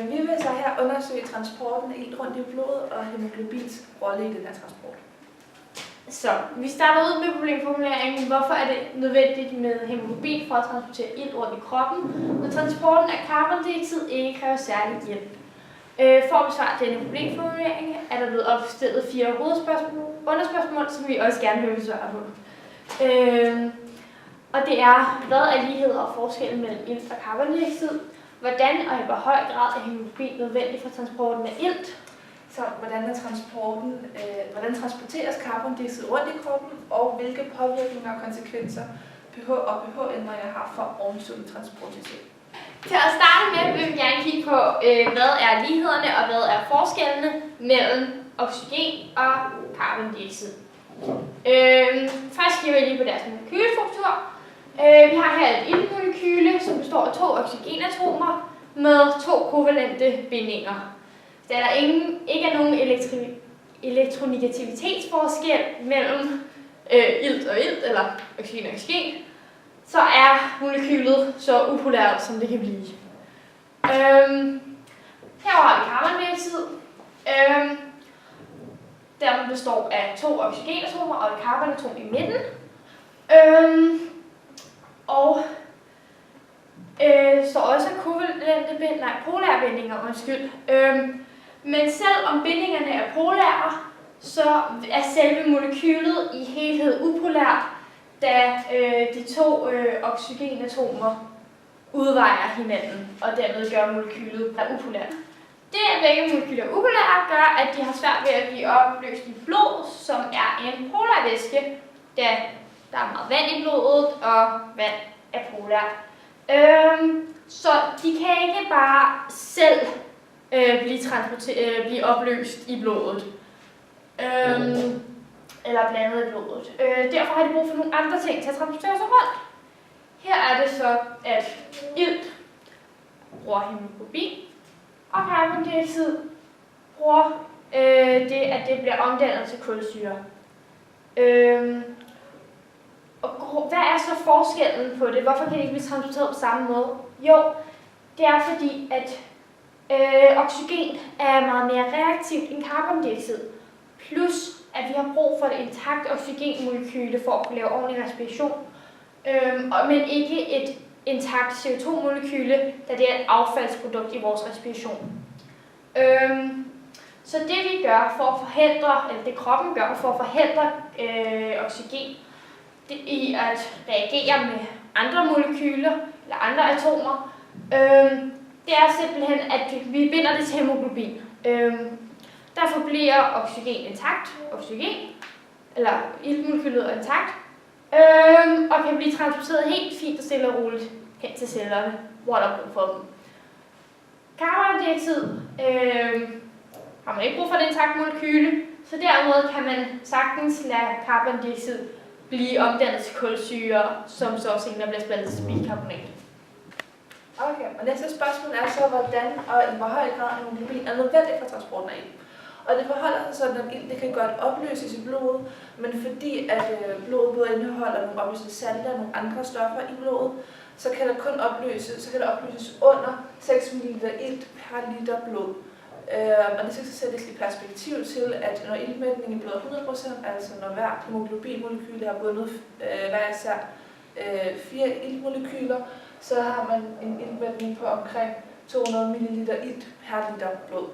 Vi vil så her undersøge transporten af ilt rundt i blodet og hemoglobins rolle i den her transport. Så vi starter ud med problemformuleringen. Hvorfor er det nødvendigt med hemoglobin for at transportere ilt rundt i kroppen, når transporten af carbondioxid ikke kræver særlig hjælp? For at besvare denne problemformulering er der blevet opstillet 4 underspørgsmål, som vi også gerne vil besvare på. Og det er, hvad er ligheder og forskellen mellem ilt og carbondioxid? Hvordan og i hvor høj grad er hemoglobin nødvendig for transporten af ilt? Så hvordan transporteres carbondioxid rundt i kroppen, og hvilke påvirkninger og konsekvenser pH og pH-ændringer har for ovenstående transportsystem. Til at starte med vil vi gerne kigge på, hvad er lighederne og hvad er forskellene mellem oxygen og carbondioxid. Først kigger vi lige på deres molekylestruktur. Vi har her et iltmolekyle, som består af 2 oxygenatomer med 2 kovalente bindinger. Da der ikke er nogen elektronegativitetsforskel mellem ilt og ilt, eller oxygen og oxygen, så er molekylet så upolært, som det kan blive. Her har vi carbondioxid. Den består af 2 oxygenatomer og et carbonatom i midten. Står også kovalente polære bindinger, men selvom bindingerne er polære, så er selve molekylet i helhed upolært, da de 2 oxygenatomer udvejer hinanden, og dermed gør molekylet upolært. Det, at begge molekyler er upolære, gør, at de har svært ved at blive opløst i blod, som er en polar væske, da der er meget vand i blodet, og vand er polært. Så de kan ikke bare selv blive opløst i blodet, eller blandet i blodet. Derfor har de brug for nogle andre ting til at transportere sig rundt. Her er det så, at ilt bruger hemoglobin, og carbondioxid bruger det, at det bliver omdannet til kulsyre. Og hvad er så forskellen på det? Hvorfor kan det ikke blive transporteret på samme måde? Jo, det er fordi, at oxygen er meget mere reaktivt end carbondioxid. Plus, at vi har brug for et intakt oxygenmolekyle for at kunne lave ordentlig respiration. Men ikke et intakt CO2-molekyle, da det er et affaldsprodukt i vores respiration. Så det vi gør for at forhindre, eller det kroppen gør for at forhindre oxygen, det i at reagere med andre molekyler eller andre atomer, det er simpelthen, at vi binder det til hemoglobin. Derfor bliver oxygen intakt, eller iltmolekylet er intakt, og kan blive transporteret helt fint og stille og roligt hen til cellerne, hvor der er brug for dem. Carbondioxid har man ikke brug for det intakt molekyle, så derimod kan man sagtens lade carbondioxid blive omdannet til kulsyre, som så senere bliver spaltet til bikarbonat. Okay, og næste spørgsmål er så, hvordan og i hvor høj grad hemoglobin er nødvendig for transporten af ilt. Og det forholder sig sådan, at ilt kan godt opløses i blodet, men fordi at blodet både indeholder nogle opløsede salte og nogle andre stoffer i blodet, så kan der kun opløses under 6 ml ilt per liter blod. Og det skal så sættes i perspektiv til, at når iltmætningen i blodet er 100%, altså når hvert hemoglobinmolekyle har bundet hver især 4 iltmolekyler, så har man en iltmætning på omkring 200 ml ilt per liter blod.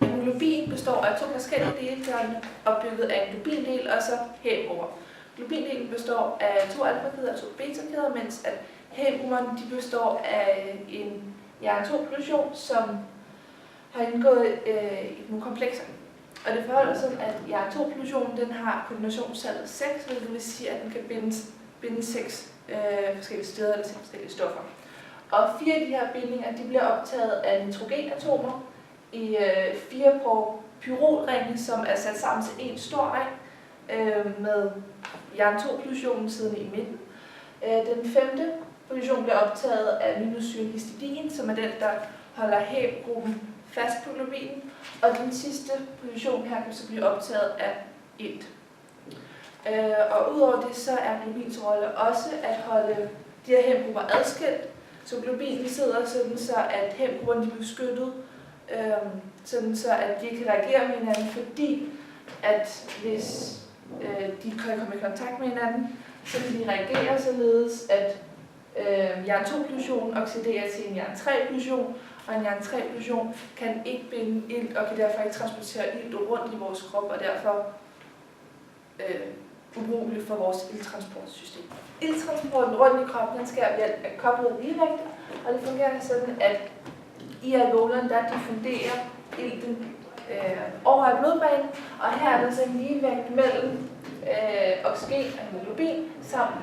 Hemoglobin består af 2 forskellige dele, der er opbygget af en globindel og så hæmomer. Globindelen består af 2 alfakæder og 2 betakæder, mens at hæmomerne består af en jern-2-pollution, som har indgået i nogle komplekser. Og det forholder sådan, at jern-2-pollutionen den har koordinationstallet 6, hvilket vil sige, at den kan binde 6 forskellige steder eller 6 forskellige stoffer. Og 4 af de her bindinger de bliver optaget af nitrogenatomer i 4 pyrolringe, som er sat sammen til en stor ring med jern-2-pollutionen siddende i midten. Den 5. pollution bliver optaget af aminosyren histidin, som er den, der holder hæmgruppen fast på globinen, og den sidste position her kan så blive optaget af ilt. Og udover det, så er globins rolle også at holde de her hæmgrupper adskilt, Så globinen sidder sådan så, at hæmgrupperne bliver beskyttet, sådan så, at de ikke kan reagere med hinanden, fordi at hvis de kan komme i kontakt med hinanden, så kan de reagere således, at jern 2-fusion oxiderer til en jern 3-fusion, og en jern 3-fusion kan ikke binde ilt og kan derfor ikke transportere ilt rundt i vores krop, og derfor ubrugeligt for vores ilttransportsystem. Ilttransporten rundt i kroppen den sker ved at koble ligevægte, og det fungerer sådan, at i alveolerne der diffunderer ilten over i blodbanen, og her er der så en ligevægt mellem oxygen og hemoglobin samt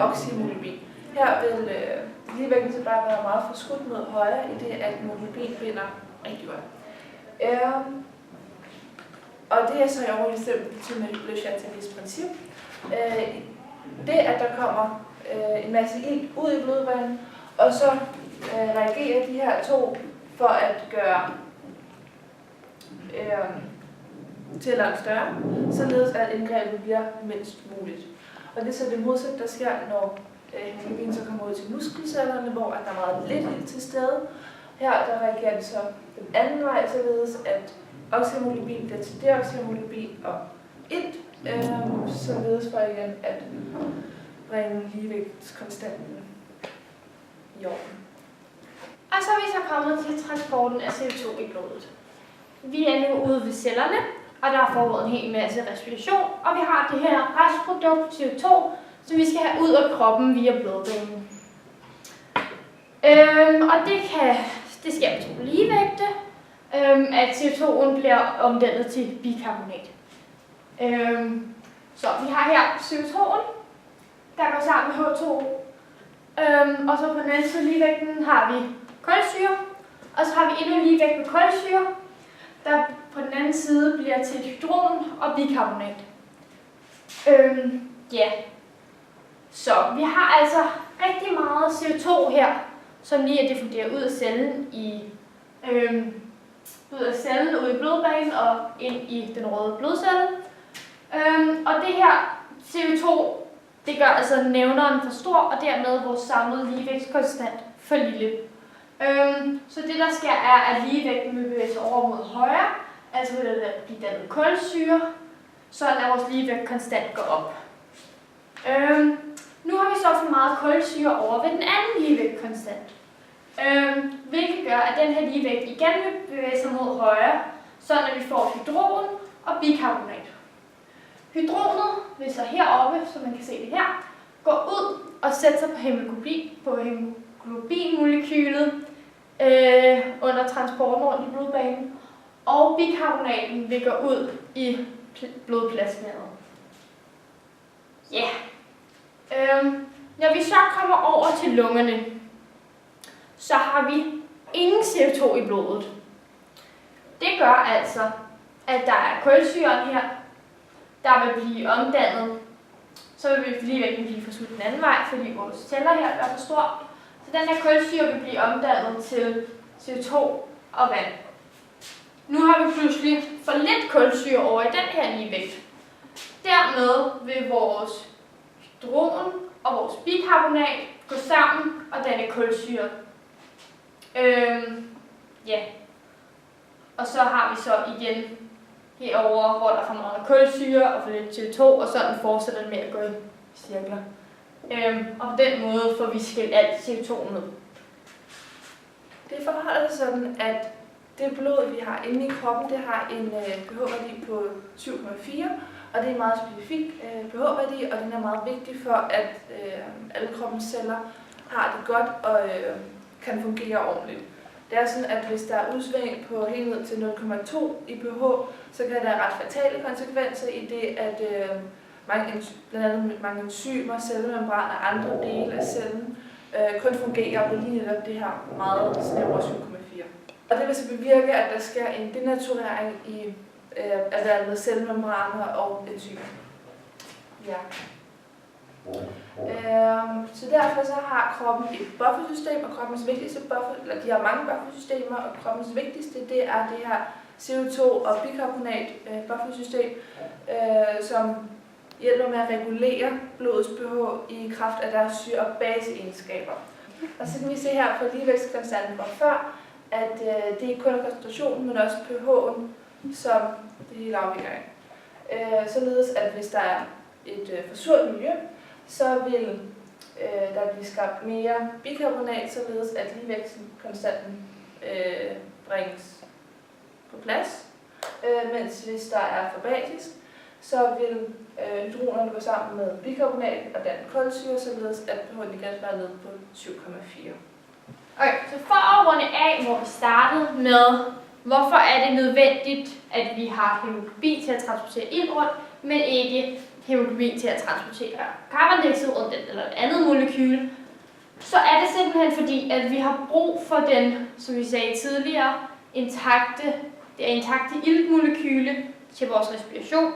oxyhemoglobin. Her vil ligevægten så bare være meget forskudt mod højre, i det at hemoglobin binder rigtig godt. Og det er så i overensstemmelse med Le Chatelier's princip. Det, at der kommer en masse ilt ud i blodbanen, og så reagerer de her to for at gøre tælleren større, således at indgrebet bliver mindst muligt. Og det er så det modsatte, der sker, når hemoglobin så kommer ud til muskelcellerne, hvor der er meget lidt ilt til stede. Her der reagerer det så den anden vej, således at oxyhemoglobin bliver til deoxyhemoglobin og ilt, således for igen at bringe ligevægtskonstanten i orden. Og så er vi så kommet til transporten af CO2 i blodet. Vi er nu ude ved cellerne, og der er foregået en hel masse respiration, og vi har det her restprodukt CO2, som vi skal have ud af kroppen via blodbanen. Og det sker med ligevægte, at CO2'en bliver omdannet til bikarbonat. Så vi har her CO2'en, der går sammen med H2O, og så på den anden side ligevægten har vi kulsyre, og så har vi endnu en ligevægt med kulsyre, der på den anden side bliver til et hydron og bikarbonat. Så vi har altså rigtig meget CO2 her, som lige er diffunderet ud af cellen ud i blodbanen og ind i den røde blodcelle. Og det her CO2, det gør altså nævneren for stor, og dermed vores samlede ligevægtskonstant for lille. Så det der sker er, at ligevægten vil bevæge sig over mod højre, altså vil der blive dannet kulsyre, sådan at vores ligevægt konstant går op. Nu har vi så for meget kulsyre over ved den anden ligevægt konstant, hvilket gør, at den her ligevægt igen vil bevæge sig mod højre, sådan at vi får hydron og bikarbonat. Hydronet vil så heroppe, som man kan se det her, gå ud og sætte sig på hemoglobinmolekylet under transporten rundt i blodbanen, og bikarbonaten vil gå ud i blodplasmaet. Når vi så kommer over til lungerne, så har vi ingen CO2 i blodet. Det gør altså, at der er kulsyren her, der vil blive omdannet, så vil ligevægten blive forskudt den anden vej, fordi vores celler her er for stor. Så den her kulsyre vil blive omdannet til CO2 og vand. Nu har vi pludselig for lidt kulsyre over i den her ligevægt. Dermed vil vores hydron og vores bikarbonat gå sammen og danne kulsyre. Og så har vi så igen herover, hvor der er for meget kulsyre og for lidt CO2, og sådan fortsætter den med at gå i cirkler. Og på den måde får vi skilt alt CO2 ned. Det forholder sig sådan, at det blod, vi har inde i kroppen, det har en pH-værdi på 7,4, og det er en meget specifik pH-værdi, og den er meget vigtig for, at alle kroppens celler har det godt og kan fungere ordentligt. Det er sådan, at hvis der er udsving på helt ned til 0,2 i pH, så kan der ret fatale konsekvenser i det, at blandt andet mange enzymer, cellemembraner og andre dele af cellen kun fungerer på lige netop det her meget snævre 7,4. Og det vil så bevirke, at der sker en denaturering i af cellemembraner og enzymer. Ja. Så derfor så har kroppen et buffersystem, og kroppens vigtigste buffer, eller de har mange buffersystemer, og kroppens vigtigste, det er det her CO2 og bikarbonat buffersystem, som hjælper med at regulere blodets pH i kraft af deres syre- og baseegenskaber. Og så kan vi se her på ligevægtskonstanten fra før, at det ikke kun er koncentrationen, men også pH'en, som det hele afhænger af. Således at hvis der er et for surt miljø, så vil der blive skabt mere bikarbonat, således at ligevægtskonstanten bringes på plads. Mens hvis der er for basisk, så vil hydronerne gå sammen med bikarbonat og danne kulsyre, således at pH'en igen være nede på 7,4. Okay, så for at runde af, hvor vi startede med, hvorfor er det nødvendigt, at vi har hemoglobin til at transportere ilt rundt, men ikke hemoglobin til at transportere carbondioxid rundt eller et andet molekyle, så er det simpelthen fordi, at vi har brug for den, som vi sagde tidligere, intakte iltmolekyle til vores respiration,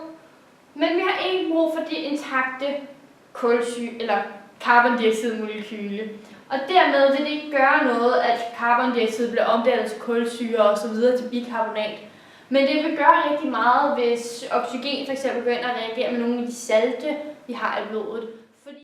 men vi har ikke brug for det intakte kulsyre eller carbondioxidmolekyle. Og dermed vil det ikke gøre noget, at carbondioxid bliver omdannet til kulsyre og så videre til bikarbonat. Men det vil gøre rigtig meget, hvis oxygen f.eks. går ind og reagerer med nogle af de salte, vi har i blodet.